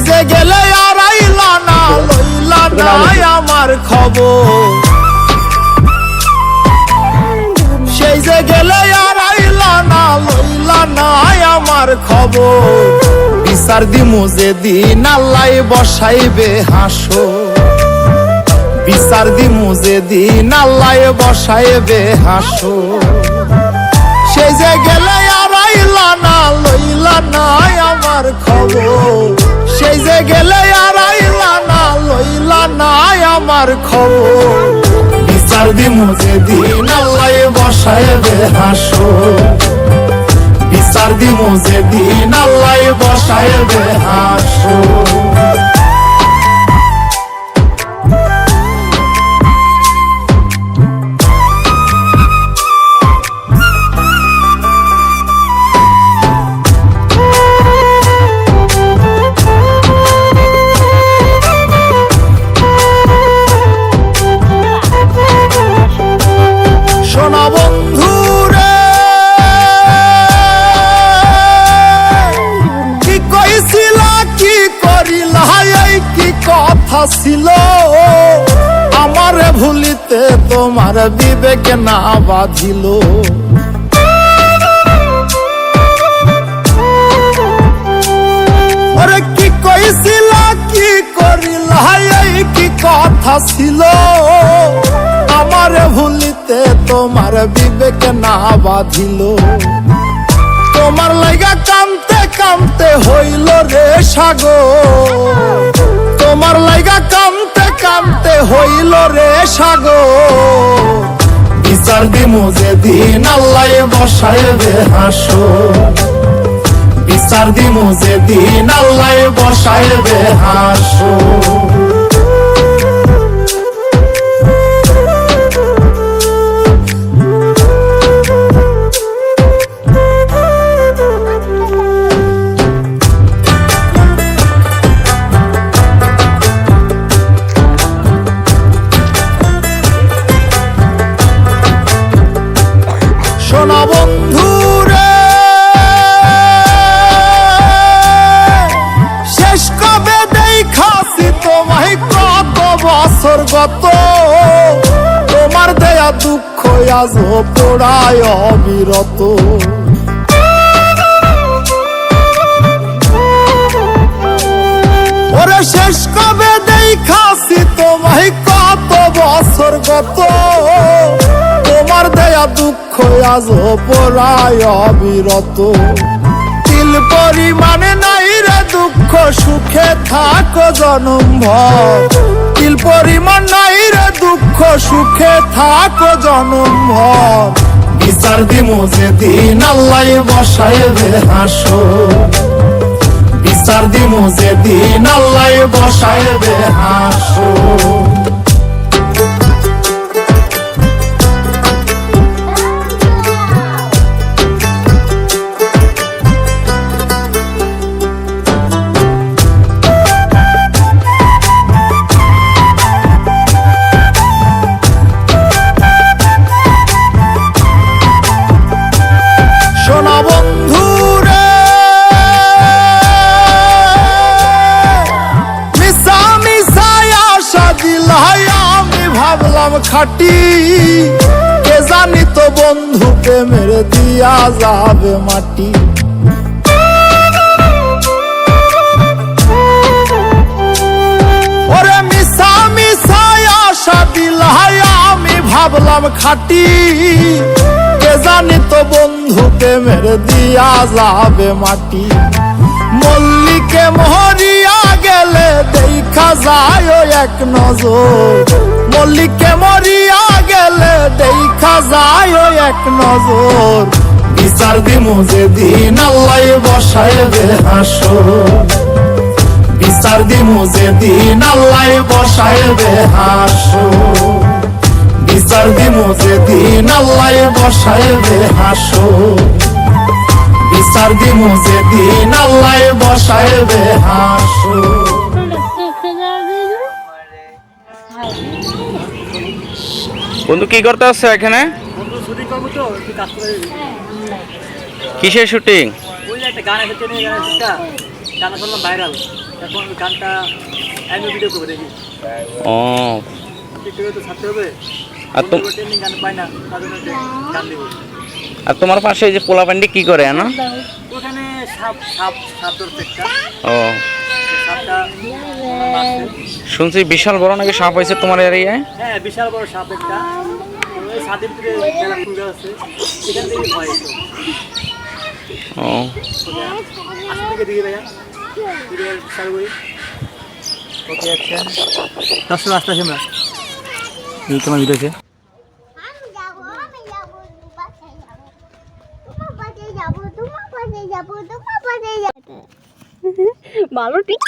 যে গেলে আর আইলা না, লইলা না আমার খবর। সেই যে গেলে আর আইলা না, লইলা না আমার খবর। বিচার দিমু যেদিন আল্লাহ বসাইবে হাসর, বিচার দিমু যেদিন আল্লাহ বসাইবে হাসর। সেই যে গেলে আর আইলা না, লইলা না আমার খবর। সেই যে গেলে আর আইলা না, লইলা না আমার খবর। বিচার দিমু যেদিন আল্লাহ বসাইবে হাসর, বিচার দিমু যেদিন আল্লাহ বসাইবে হাসর। শোনা বন্ধু রে, কি কইছিলা কি করিলা, এই কি কথা ছিল। আমারে ভুলিতে তোমার বিবেক না বাঁধিল। ওরে কি কইছিলা কি করিলা, এই কি কথা ছিল। আমারে ভুলিতে তোমার বিবেক না বাঁধিল। তোমার লাইগা কামতে কামতে হইল রে সাগর, তোমার লাইগা কামতে কামতে হইল রে সাগর। বিচার দিমু যেদিন আল্লাহ বসাইবে হাসর, বিচার দিমু যেদিন আল্লাহ বসাইবে হাসর। শোনা বন্ধু রে, শেষ কবে দেখাছি তোমায় কত বছর গত। তোমার দেয়া দুঃখ আজ পোড়ায় অবিরত। ওরে শেষ কবে দেখাছি তোমায় কত বছর গত। তোমার দেয়া দুঃখ আজ পোড়ায় অবিরত। তিল পরিমাণে নাই রে দুঃখ, সুখে থাকো জনম ভর। তিল পরিমাণ নাই রে দুঃখ, সুখে থাকো জনম ভর। বিচার দিমু যেদিন আল্লাহ বসাইবে হাসর, বিচার দিমু যেদিন আল্লাহ বসাইবে হাসর। শোনা বন্ধু রে, মিশা মিশায় আশা দিলাই আমি ভাবলাম খাটি। কে জানি তো বন্ধু প্রেমের দিয়া যাবে মাটি। ওরে মিশা মিশায় আশা দিলাই আমি ভাবলাম খাটি। কে জানি তো বন্ধু প্রেমের দিয়া যাবে মাটি। মল্লিকে মরিয়া গেলে দেখা যায় এক নজর, মল্লিকে মরিয়া গেলে দেখা যায় এক নজর। বিচার দিমু যেদিন আল্লাহ বসাইবে হাসর, বিচার দিমু যেদিন আল্লাহ বসাইবে হাসর। বিচার দিমু যেদিন আল্লাহ বসাইবে হাসর, বিচার দিমু যেদিন আল্লাহ বসাইবে হাসর। বন্ধু কি করতে আসছে এখানে? কিসের শুটিং? ওই একটা গান আছে, গান শুনলাম ভাইরাল। এখন গানটা আমি ভিডিও করবো দেখি ও টিকটকে তো ছাড়তে হবে আর ট্রেন্ডিং গান পাই না তার জন্য গান দেবো আর তোমার পাশে এই যে পোলাপান্ডি কি করে না? ওখানে সাপ সাপ সাপ ধরছে একটা ও সাপটা মারছে। শুনছি বিশাল বড় নাকি সাপ হয়েছে তোমার এরিয়ায়। হ্যাঁ বিশাল বড় সাপ একটা ওই সাদের ভিতরে মেলা ফুল গাছ আছে সেখান থেকে ভয় এসো ও আসল থেকে দিকে ভাইয়া দিকে চালু করি ওকে আচ্ছা দর্শক আসতে আসে আমরা এই তোমার ভিডিও আছে আমি যাবো তোমার পাশে যাবো তোমার পাশে যাবো ভালো ঠিক